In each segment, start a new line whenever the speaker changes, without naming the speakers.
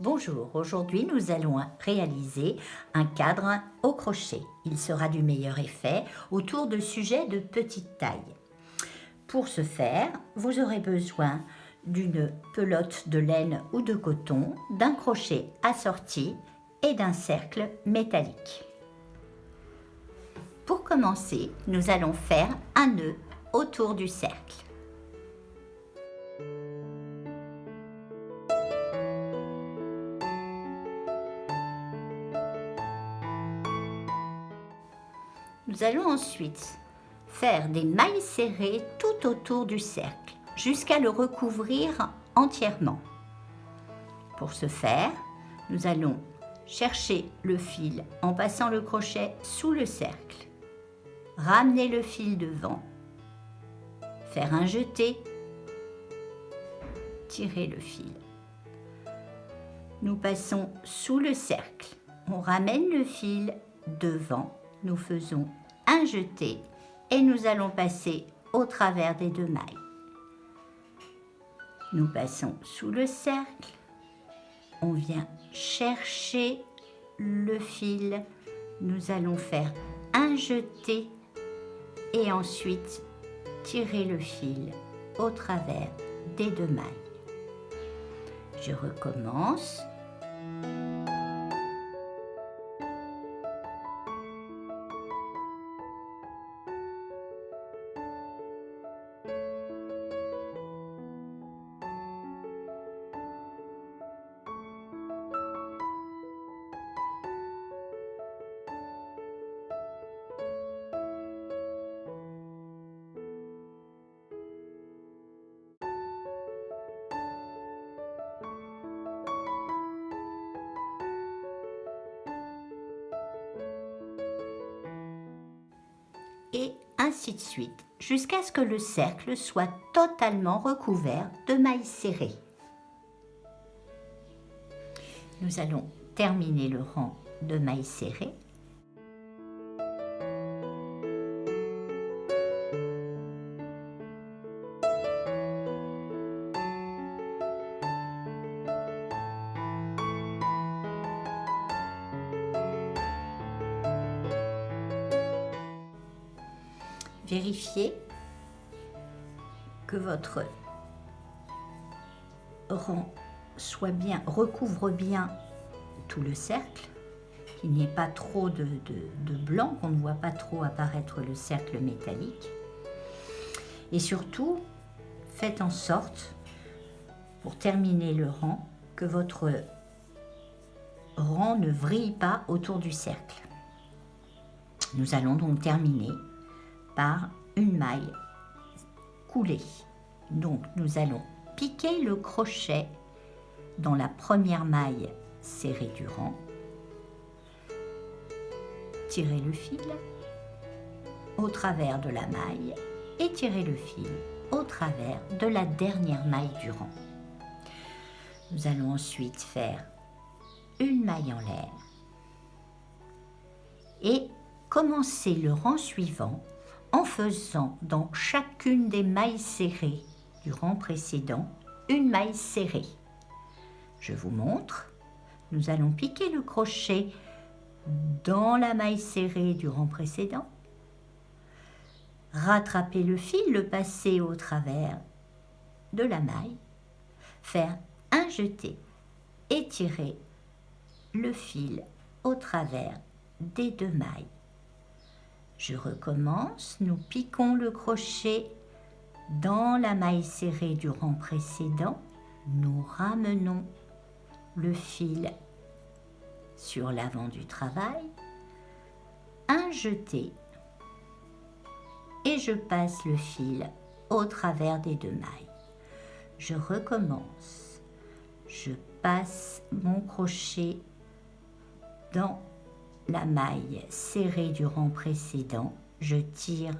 Bonjour, aujourd'hui nous allons réaliser un cadre au crochet. Il sera du meilleur effet autour de sujets de petite taille. Pour ce faire, vous aurez besoin d'une pelote de laine ou de coton, d'un crochet assorti et d'un cercle métallique. Pour commencer, nous allons faire un nœud autour du cercle. Nous allons ensuite faire des mailles serrées tout autour du cercle jusqu'à le recouvrir entièrement. Pour ce faire, nous allons chercher le fil en passant le crochet sous le cercle, ramener le fil devant, faire un jeté, tirer le fil. Nous passons sous le cercle, on ramène le fil devant, nous faisons un jeté et nous allons passer au travers des deux mailles. Nous passons sous le cercle, on vient chercher le fil, nous allons faire un jeté et ensuite tirer le fil au travers des deux mailles. Je recommence. Et ainsi de suite, jusqu'à ce que le cercle soit totalement recouvert de mailles serrées. Nous allons terminer le rang de mailles serrées. Vérifiez que votre rang recouvre bien tout le cercle, qu'il n'y ait pas trop de blanc, qu'on ne voit pas trop apparaître le cercle métallique. Et surtout, faites en sorte, pour terminer le rang, que votre rang ne vrille pas autour du cercle. Nous allons donc terminer par une maille coulée. Donc nous allons piquer le crochet dans la première maille serrée du rang, tirer le fil au travers de la maille et tirer le fil au travers de la dernière maille du rang. Nous allons ensuite faire une maille en l'air et commencer le rang suivant en faisant dans chacune des mailles serrées du rang précédent une maille serrée. Je vous montre. Nous allons piquer le crochet dans la maille serrée du rang précédent, rattraper le fil, le passer au travers de la maille, faire un jeté et tirer le fil au travers des deux mailles. Je recommence, nous piquons le crochet dans la maille serrée du rang précédent, nous ramenons le fil sur l'avant du travail, un jeté et je passe le fil au travers des deux mailles. Je recommence, je passe mon crochet dans la maille serrée du rang précédent, je tire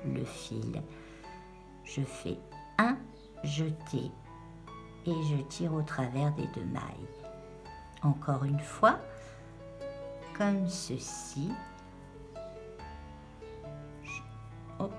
le fil, je fais un jeté et je tire au travers des deux mailles. Encore une fois, comme ceci. Hop.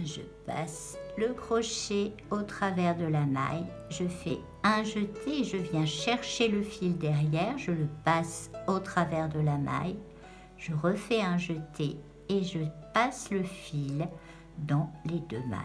Je passe le crochet au travers de la maille, je fais un jeté, je viens chercher le fil derrière, je le passe au travers de la maille, je refais un jeté et je passe le fil dans les deux mailles.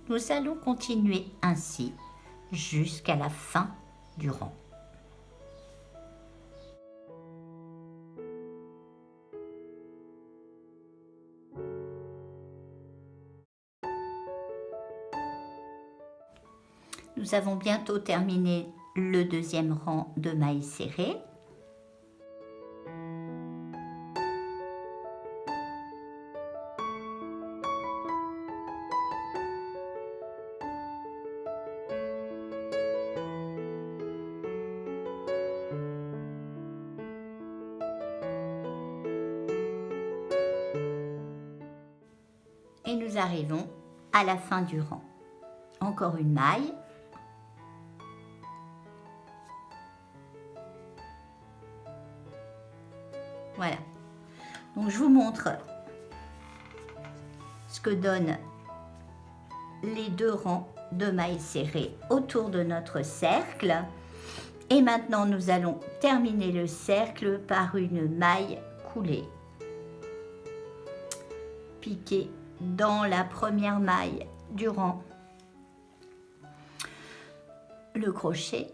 Nous allons continuer ainsi jusqu'à la fin du rang. Nous avons bientôt terminé le deuxième rang de mailles serrées. Et nous arrivons à la fin du rang. Encore une maille. Voilà. Donc je vous montre ce que donnent les deux rangs de mailles serrées autour de notre cercle. Et maintenant nous allons terminer le cercle par une maille coulée. Piquer dans la première maille du rang le crochet,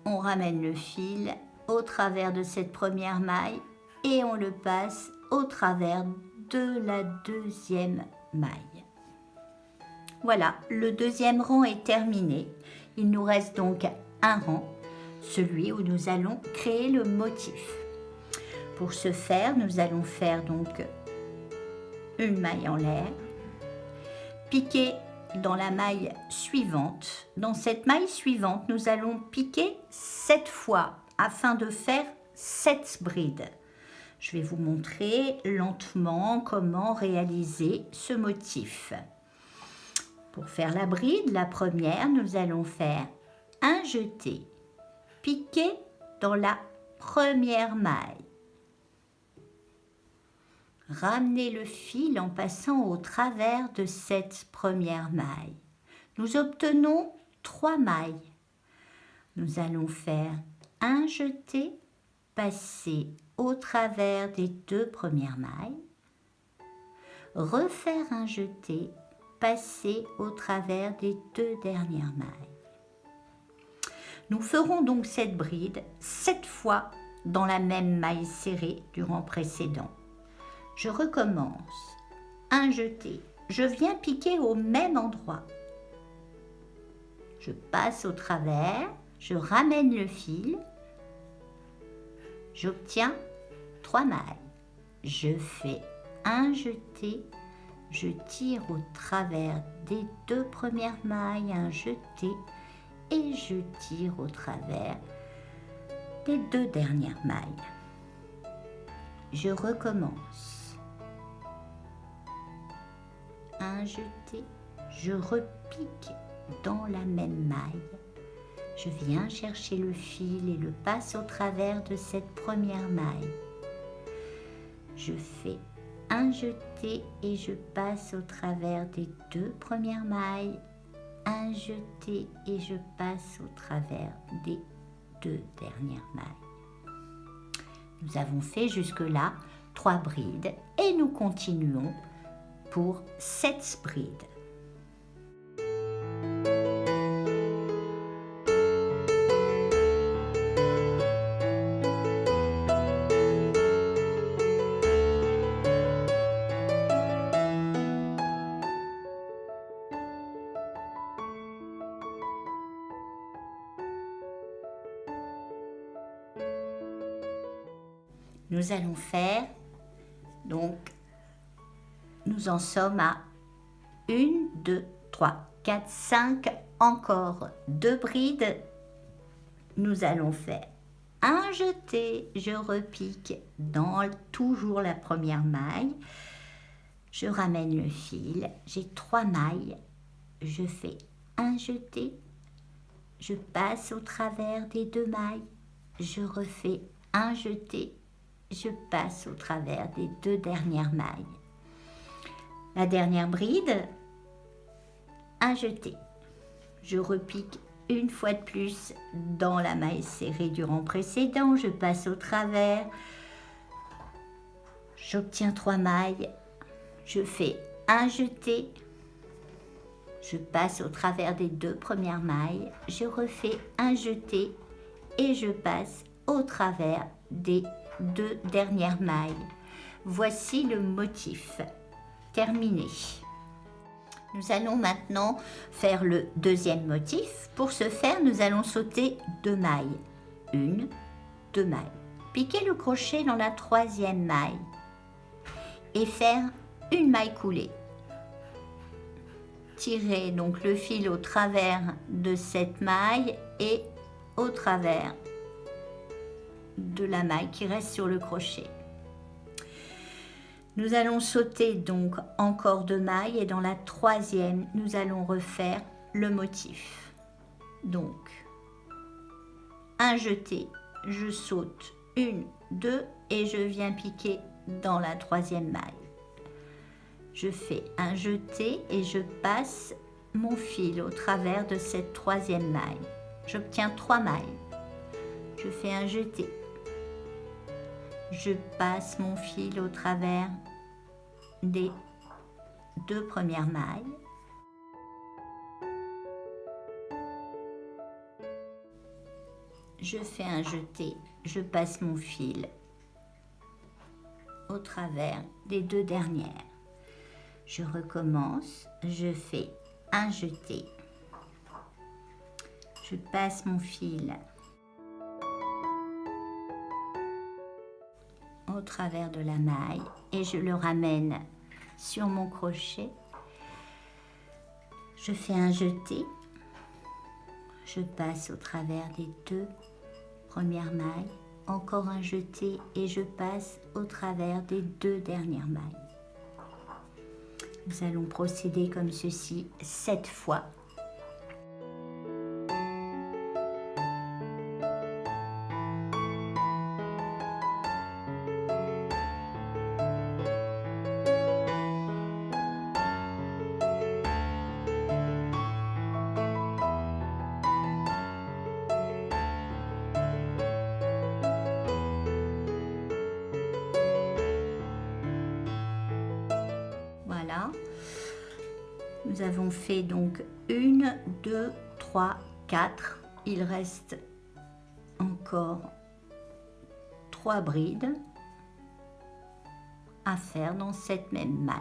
on ramène le fil au travers de cette première maille et on le passe au travers de la deuxième maille. Voilà, le deuxième rang est terminé. Il nous reste donc un rang, celui où nous allons créer le motif. Pour ce faire, nous allons faire donc une maille en l'air, piquer dans la maille suivante. Dans cette maille suivante, nous allons piquer 7 fois afin de faire 7 brides. Je vais vous montrer lentement comment réaliser ce motif. Pour faire la bride, la première, nous allons faire un jeté, piquer dans la première maille. Ramener le fil en passant au travers de cette première maille. Nous obtenons 3 mailles. Nous allons faire un jeté, passer au travers des 2 premières mailles, refaire un jeté, passer au travers des 2 dernières mailles. Nous ferons donc cette bride 7 fois dans la même maille serrée du rang précédent. Je recommence. Un jeté. Je viens piquer au même endroit. Je passe au travers. Je ramène le fil. J'obtiens 3 mailles. Je fais un jeté. Je tire au travers des 2 premières mailles, un jeté. Et je tire au travers des 2 dernières mailles. Je recommence. Un jeté, je repique dans la même maille. Je viens chercher le fil et le passe au travers de cette première maille. Je fais un jeté et je passe au travers des 2 premières mailles. Un jeté et je passe au travers des 2 dernières mailles. Nous avons fait jusque-là 3 brides et nous continuons pour 7 brides. Nous allons faire, donc, nous en sommes à 1, 2, 3, 4, 5, encore 2 brides. Nous allons faire un jeté, je repique dans toujours la première maille, je ramène le fil, j'ai 3 mailles, je fais un jeté, je passe au travers des 2 mailles, je refais un jeté, je passe au travers des 2 dernières mailles. La dernière bride, un jeté, je repique une fois de plus dans la maille serrée du rang précédent, je passe au travers, j'obtiens 3 mailles, je fais un jeté, je passe au travers des 2 premières mailles, je refais un jeté et je passe au travers des 2 dernières mailles. Voici le motif terminé. Nous allons maintenant faire le deuxième motif. Pour ce faire, nous allons sauter 2 mailles. 1, 2 mailles. Piquer le crochet dans la 3e maille et faire une maille coulée. Tirer donc le fil au travers de cette maille et au travers de la maille qui reste sur le crochet. Nous allons sauter donc encore 2 mailles et dans la 3e, nous allons refaire le motif. Donc, un jeté, je saute 1, 2 et je viens piquer dans la 3e maille. Je fais un jeté et je passe mon fil au travers de cette 3e maille. J'obtiens 3 mailles. Je fais un jeté. Je passe mon fil au travers des 2 premières mailles. Je fais un jeté, je passe mon fil au travers des 2 dernières. Je recommence, je fais un jeté, je passe mon fil au travers de la maille et je le ramène sur mon crochet. Je fais un jeté, je passe au travers des 2 premières mailles, encore un jeté et je passe au travers des 2 dernières mailles. Nous allons procéder comme ceci 7 fois. Voilà. Nous avons fait donc 1, 2, 3, 4. Il reste encore 3 brides à faire dans cette même maille.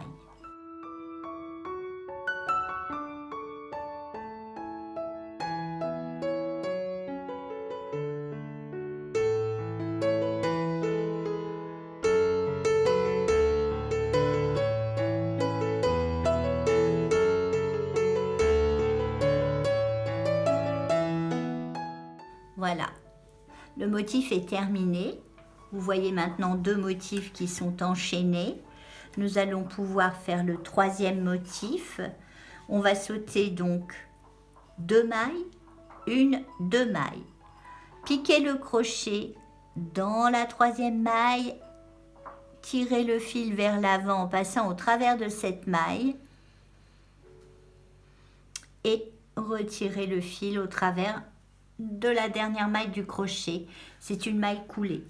Voilà, le motif est terminé. Vous voyez maintenant 2 motifs qui sont enchaînés. Nous allons pouvoir faire le 3e motif. On va sauter donc 2 mailles, 1, 2 mailles. Piquer le crochet dans la 3e maille, tirer le fil vers l'avant en passant au travers de cette maille et retirer le fil au travers de la dernière maille du crochet. C'est une maille coulée.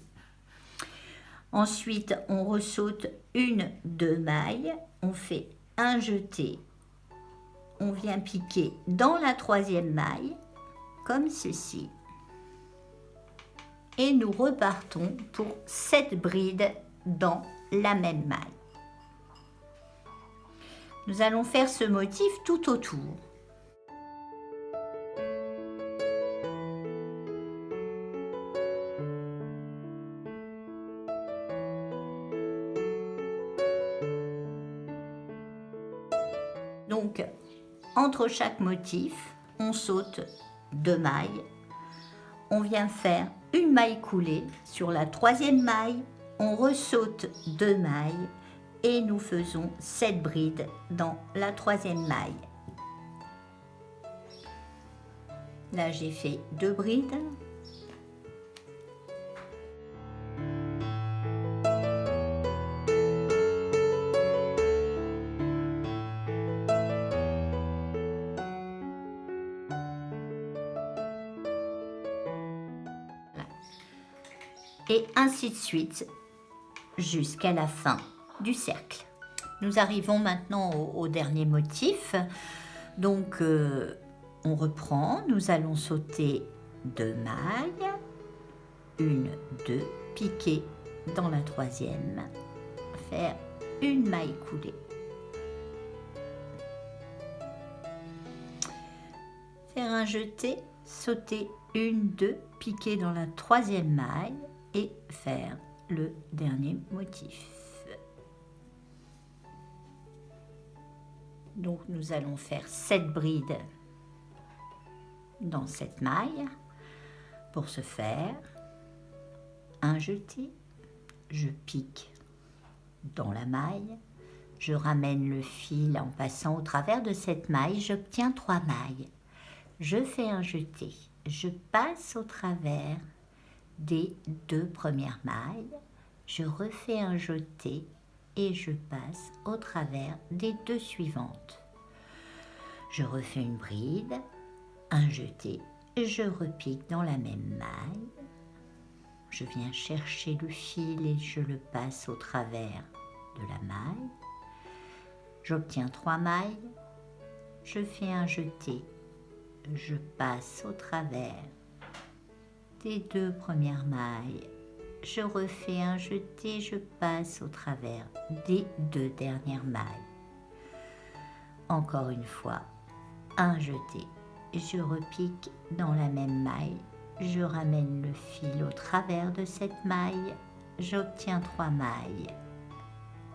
Ensuite, on ressaute 1, 2 mailles, on fait un jeté, on vient piquer dans la 3e maille, comme ceci. Et nous repartons pour 7 brides dans la même maille. Nous allons faire ce motif tout autour. Donc, entre chaque motif, on saute 2 mailles. On vient faire une maille coulée. Sur la 3e maille, on ressaute 2 mailles et nous faisons 7 brides dans la 3e maille. Là, j'ai fait 2 brides. Et ainsi de suite jusqu'à la fin du cercle. Nous arrivons maintenant au dernier motif. Donc, on reprend. Nous allons sauter 2 mailles, 1, 2, piquer dans la 3e, faire une maille coulée. Faire un jeté, sauter 1, 2, piquer dans la 3e maille et faire le dernier motif. Donc nous allons faire 7 brides dans cette maille. Pour ce faire, un jeté, je pique dans la maille, je ramène le fil en passant au travers de cette maille, j'obtiens 3 mailles. Je fais un jeté, je passe au travers des 2 premières mailles, je refais un jeté et je passe au travers des 2 suivantes. Je refais une bride, un jeté, je repique dans la même maille, je viens chercher le fil et je le passe au travers de la maille, j'obtiens 3 mailles, je fais un jeté, je passe au travers des 2 premières mailles, je refais un jeté, je passe au travers des 2 dernières mailles. Encore une fois, un jeté, je repique dans la même maille, je ramène le fil au travers de cette maille, j'obtiens 3 mailles,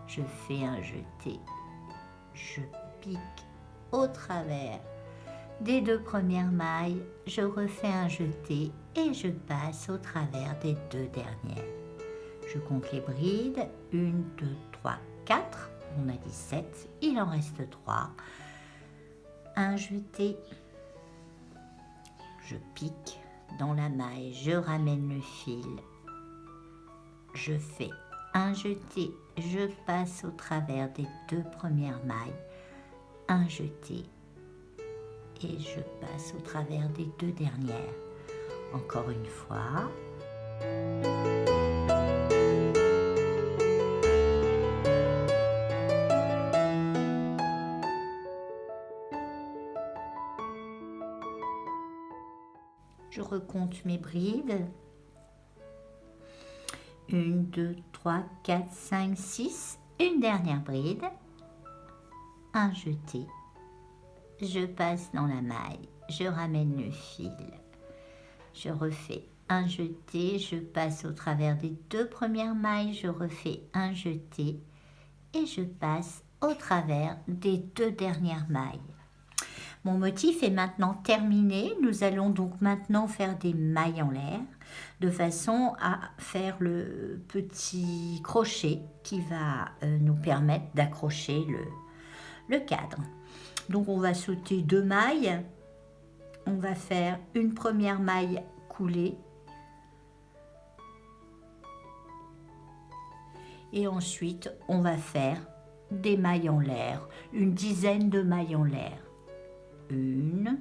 je fais un jeté, je pique au travers des 2 premières mailles, je refais un jeté et je passe au travers des 2 dernières. Je compte les brides, 1, 2, 3, 4, on a dit 7, il en reste 3. Un jeté, je pique dans la maille, je ramène le fil, je fais un jeté, je passe au travers des 2 premières mailles, un jeté et je passe au travers des 2 dernières. Encore une fois. Je recompte mes brides. 1, 2, 3, 4, 5, 6. Une dernière bride. Un jeté. Je passe dans la maille. Je ramène le fil. Je refais un jeté. Je passe au travers des 2 premières mailles. Je refais un jeté. Et je passe au travers des 2 dernières mailles. Mon motif est maintenant terminé. Nous allons donc maintenant faire des mailles en l'air de façon à faire le petit crochet qui va nous permettre d'accrocher le cadre. Donc on va sauter 2 mailles. On va faire une première maille coulée. Et ensuite, on va faire des mailles en l'air, une dizaine de mailles en l'air. 1,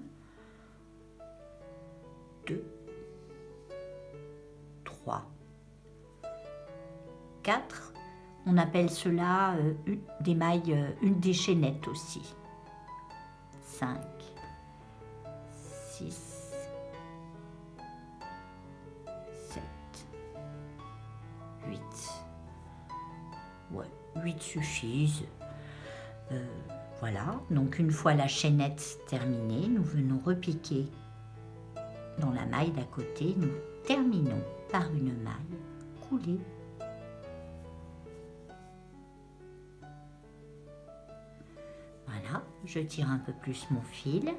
2, 3, 4. On appelle cela des mailles, une des chaînettes aussi. 5, 6, 7, 8. Ouais, 8 suffisent. Voilà, donc une fois la chaînette terminée, nous venons repiquer dans la maille d'à côté. Nous terminons par une maille coulée. Voilà, je tire un peu plus mon fil.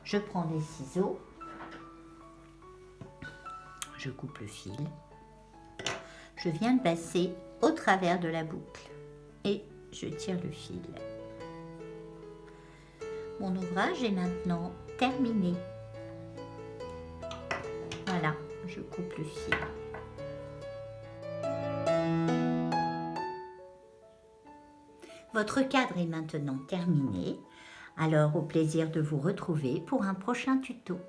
Je prends des ciseaux. Je coupe le fil. Je viens de passer au travers de la boucle et je tire le fil. Mon ouvrage est maintenant terminé. Voilà, je coupe le fil. Votre cadre est maintenant terminé. Alors, au plaisir de vous retrouver pour un prochain tuto.